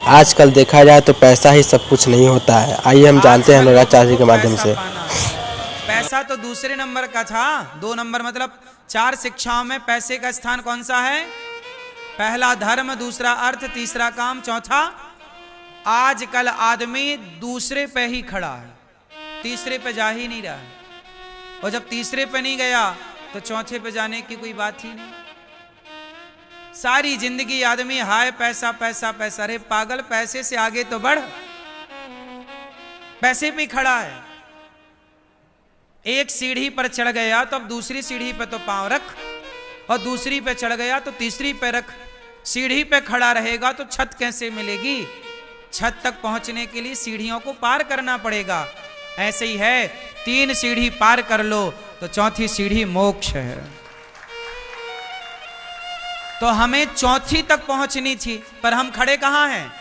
आजकल देखा जाए तो पैसा ही सब कुछ नहीं होता है। आइए हम जानते हैं आजकल अनुराग लोगों चाचा जी को के माध्यम पैसा से। पाना, पैसा तो दूसरे नंबर का था। 2 नंबर मतलब 4 शिक्षाओं में पैसे का स्थान कौन सा है? पहला धर्म, दूसरा अर्थ, तीसरा काम, चौथा। आजकल आदमी दूसरे पे ही खड़ा है, तीसरे पे जा ही नहीं रहा है। और जब तीसरे पे नहीं गया तो चौथे पे जाने की कोई बात ही नहीं। सारी जिंदगी आदमी हाय पैसा पैसा पैसा। अरे पागल, पैसे से आगे तो बढ़, पैसे पे खड़ा है। एक सीढ़ी पर चढ़ गया तो अब दूसरी सीढ़ी पे तो पांव रख, और दूसरी पे चढ़ गया तो तीसरी पे रख। सीढ़ी पे खड़ा रहेगा तो छत कैसे मिलेगी? छत तक पहुंचने के लिए सीढ़ियों को पार करना पड़ेगा। ऐसे ही है, 3 सीढ़ी पार कर लो तो चौथी सीढ़ी मोक्ष है। तो हमें चौथी तक पहुंचनी थी, पर हम खड़े कहां हैं?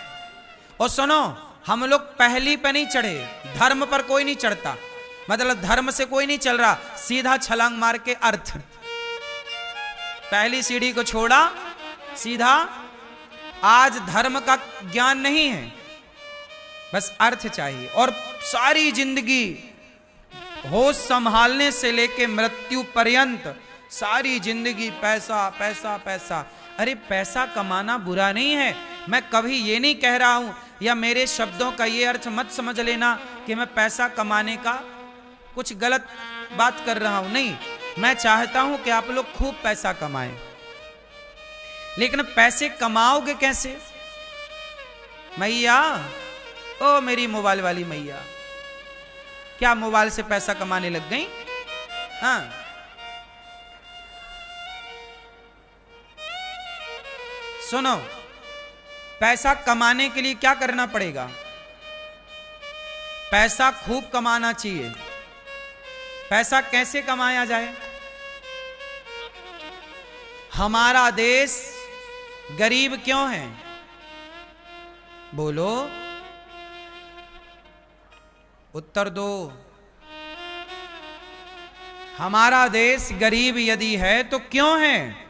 और सुनो, हम लोग पहली पे नहीं चढ़े। धर्म पर कोई नहीं चढ़ता, मतलब धर्म से कोई नहीं चल रहा, सीधा छलांग मार के अर्थ। पहली सीढ़ी को छोड़ा, सीधा। आज धर्म का ज्ञान नहीं है, बस अर्थ चाहिए। और सारी जिंदगी होश संभालने से लेके मृत्यु पर्यंत सारी जिंदगी पैसा पैसा पैसा। अरे पैसा कमाना बुरा नहीं है, मैं कभी ये नहीं कह रहा हूं, या मेरे शब्दों का ये अर्थ मत समझ लेना कि मैं पैसा कमाने का कुछ गलत बात कर रहा हूं। नहीं, मैं चाहता हूं कि आप लोग खूब पैसा कमाएं, लेकिन पैसे कमाओगे कैसे? मैया, ओ मेरी मोबाइल वाली मैया, क्या मोबाइल से पैसा कमाने लग गई? हाँ, सुनो, पैसा कमाने के लिए क्या करना पड़ेगा? पैसा खूब कमाना चाहिए। पैसा कैसे कमाया जाए? हमारा देश गरीब क्यों है? बोलो, उत्तर दो। हमारा देश गरीब यदि है तो क्यों है?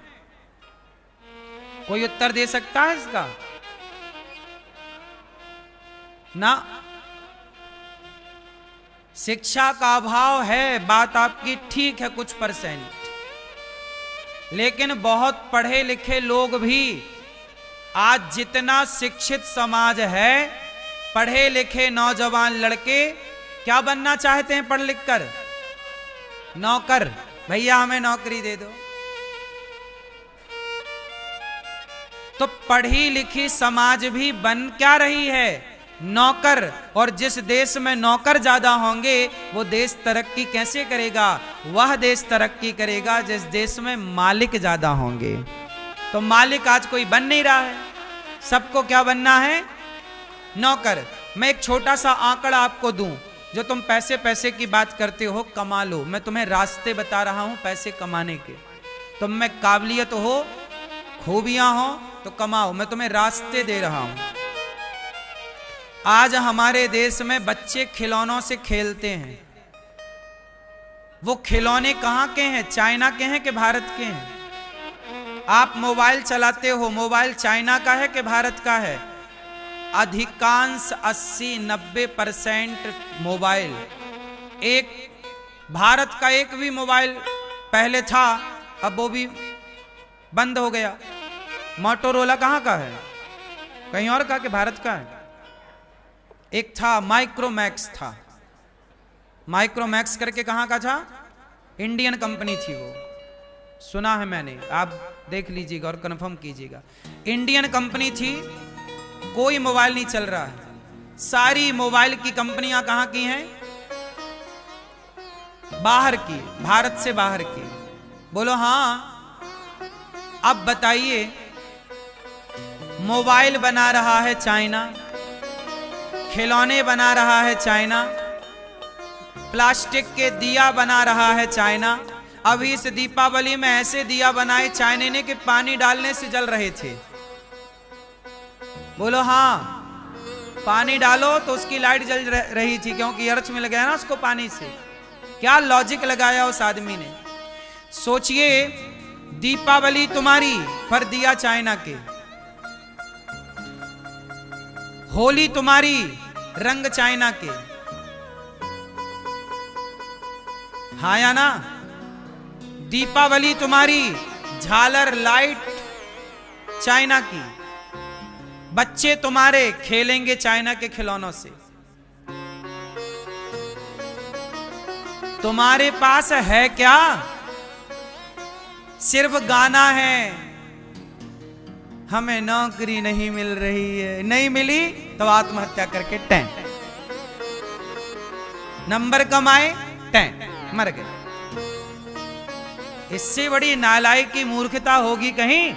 कोई उत्तर दे सकता है इसका? ना। शिक्षा का अभाव है, बात आपकी ठीक है कुछ %, लेकिन बहुत पढ़े लिखे लोग भी, आज जितना शिक्षित समाज है, पढ़े लिखे नौजवान लड़के क्या बनना चाहते हैं पढ़ लिख कर? नौकर। भैया हमें नौकरी दे दो। तो पढ़ी लिखी समाज भी बन क्या रही है? नौकर। और जिस देश में नौकर ज्यादा होंगे वो देश तरक्की कैसे करेगा? वह देश तरक्की करेगा जिस देश में मालिक ज्यादा होंगे। तो मालिक आज कोई बन नहीं रहा है, सबको क्या बनना है? नौकर। मैं एक छोटा सा आंकड़ा आपको दूं, जो तुम पैसे पैसे की बात करते हो, कमा लो। मैं तुम्हें रास्ते बता रहा हूं पैसे कमाने के। तुम में काबिलियत हो, खूबियां हो तो कमाओ, मैं तुम्हें रास्ते दे रहा हूं। आज हमारे देश में बच्चे खिलौनों से खेलते हैं। वो खिलौने कहां के हैं? चाइना के हैं कि भारत के हैं? आप मोबाइल चलाते हो, मोबाइल चाइना का है कि भारत का है? अधिकांश 80-90% मोबाइल, एक भारत का एक भी मोबाइल पहले था, अब वो भी बंद हो गया। मोटोरोला कहाँ का है? कहीं और का कि भारत का है? एक था माइक्रोमैक्स था, माइक्रोमैक्स करके कहाँ का था? इंडियन कंपनी थी वो, सुना है मैंने, आप देख लीजिएगा और कंफर्म कीजिएगा। इंडियन कंपनी थी, कोई मोबाइल नहीं चल रहा है। सारी मोबाइल की कंपनियां कहां की हैं? बाहर की, भारत से बाहर की। बोलो हाँ। अब बताइए, मोबाइल बना रहा है चाइना, खिलौने बना रहा है चाइना, प्लास्टिक के दिया बना रहा है चाइना। अभी इस दीपावली में ऐसे दिया बनाए चाइना ने कि पानी डालने से जल रहे थे। बोलो हाँ। पानी डालो तो उसकी लाइट जल रही थी, क्योंकि अर्थ मिल गया ना उसको पानी से। क्या लॉजिक लगाया उस आदमी ने? सोचिए, दीपावली तुम्हारी पर दिया चाइना के। होली तुम्हारी रंग चाइना के, हाँ या ना? दीपावली तुम्हारी झालर लाइट चाइना की, बच्चे तुम्हारे खेलेंगे चाइना के खिलौनों से। तुम्हारे पास है क्या? सिर्फ गाना है, हमें नौकरी नहीं मिल रही है, नहीं मिली तो आत्महत्या करके टैं, नंबर कमाए टैं, मर गए। इससे बड़ी नालायकी मूर्खता होगी कहीं?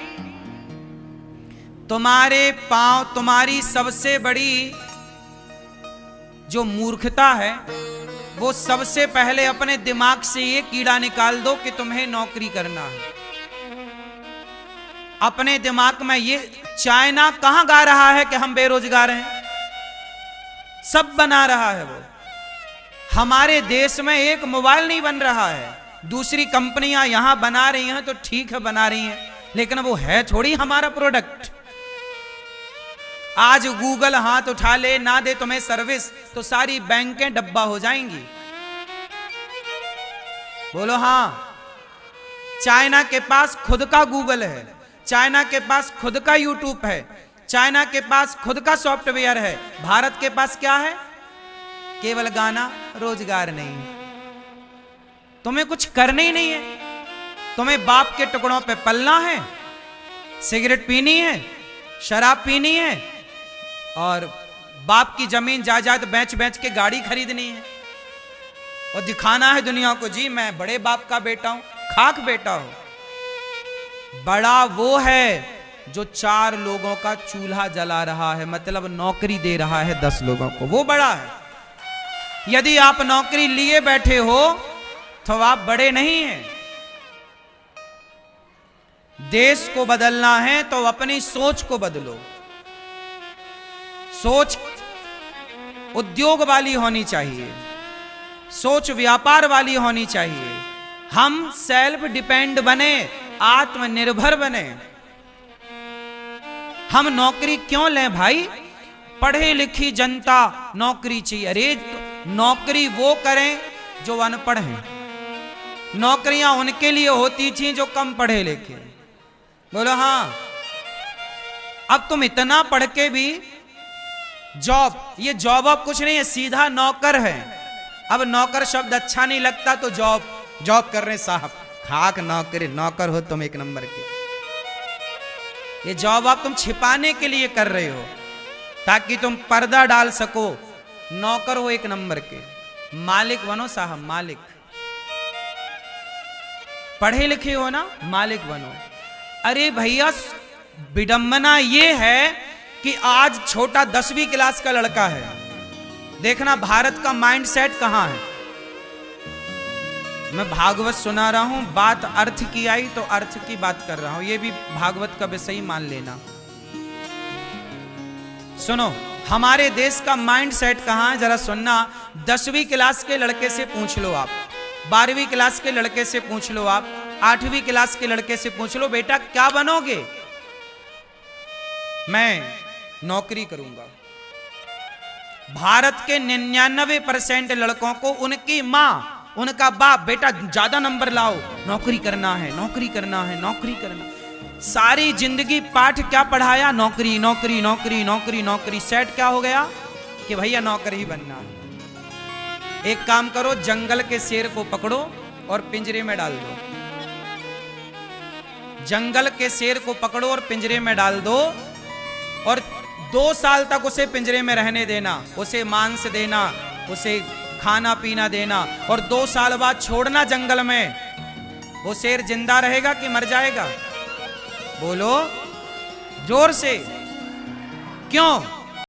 तुम्हारे पांव, तुम्हारी सबसे बड़ी जो मूर्खता है वो सबसे पहले अपने दिमाग से ये कीड़ा निकाल दो कि तुम्हें नौकरी करना है। अपने दिमाग में ये, चाइना कहां गा रहा है कि हम बेरोजगार हैं? सब बना रहा है वो। हमारे देश में एक मोबाइल नहीं बन रहा है, दूसरी कंपनियां यहां बना रही हैं तो ठीक है बना रही हैं, लेकिन वो है थोड़ी हमारा प्रोडक्ट। आज गूगल हाथ उठा ले, ना दे तुम्हें सर्विस तो सारी बैंकें डब्बा हो जाएंगी। बोलो हाँ। चाइना के पास खुद का गूगल है, चाइना के पास खुद का यूट्यूब है, चाइना के पास खुद का सॉफ्टवेयर है। भारत के पास क्या है? केवल गाना, रोजगार नहीं है। तुम्हें कुछ करना ही नहीं है, तुम्हें बाप के टुकड़ों पे पलना है, सिगरेट पीनी है, शराब पीनी है और बाप की जमीन जायदाद बेच बेच के गाड़ी खरीदनी है और दिखाना है दुनिया को, जी मैं बड़े बाप का बेटा हूं। खाक बेटा हो। बड़ा वो है जो 4 लोगों का चूल्हा जला रहा है, मतलब नौकरी दे रहा है 10 लोगों को, वो बड़ा है। यदि आप नौकरी लिए बैठे हो तो आप बड़े नहीं हैं। देश को बदलना है तो अपनी सोच को बदलो। सोच उद्योग वाली होनी चाहिए, सोच व्यापार वाली होनी चाहिए। हम सेल्फ डिपेंड बने, आत्मनिर्भर बने। हम नौकरी क्यों लें भाई? पढ़े लिखी जनता नौकरी चाहिए। अरे नौकरी वो करें जो अनपढ़ हैं, नौकरियां उनके लिए होती थी जो कम पढ़े लिखे। बोलो हाँ। अब तुम इतना पढ़ के भी जॉब, ये जॉब अब कुछ नहीं है, सीधा नौकर है। अब नौकर शब्द अच्छा नहीं लगता तो जॉब, जॉब कर रहे साहब, खाक नौकरी, नौकर हो तुम एक नंबर के। ये जॉब आप तुम छिपाने के लिए कर रहे हो ताकि तुम पर्दा डाल सको। नौकर हो एक नंबर के, मालिक बनो साहब, मालिक। पढ़े लिखे हो ना, मालिक बनो। अरे भैया विडंबना ये है कि आज छोटा 10वीं क्लास का लड़का है, देखना भारत का माइंडसेट कहां है। मैं भागवत सुना रहा हूं, बात अर्थ की आई तो अर्थ की बात कर रहा हूं, ये भी भागवत का विषय ही मान लेना। सुनो हमारे देश का माइंडसेट कहां है, जरा सुनना। 10वीं क्लास के लड़के से पूछ लो आप, 12वीं क्लास के लड़के से पूछ लो आप, 8वीं क्लास के लड़के से पूछ लो, बेटा क्या बनोगे? मैं नौकरी करूंगा। भारत के 99% लड़कों को उनकी मां, उनका बाप, बेटा ज्यादा नंबर लाओ, नौकरी करना है, नौकरी करना है, नौकरी करना। सारी जिंदगी पाठ क्या पढ़ाया? नौकरी नौकरी नौकरी नौकरी नौकरी। सेट क्या हो गया कि भैया नौकर ही बनना है। एक काम करो, जंगल के शेर को पकड़ो और पिंजरे में डाल दो। जंगल के शेर को पकड़ो और पिंजरे में डाल दो और 2 साल तक उसे पिंजरे में रहने देना, उसे मांस देना, उसे खाना पीना देना और 2 साल बाद छोड़ना जंगल में। वो शेर जिंदा रहेगा कि मर जाएगा? बोलो जोर से। क्यों?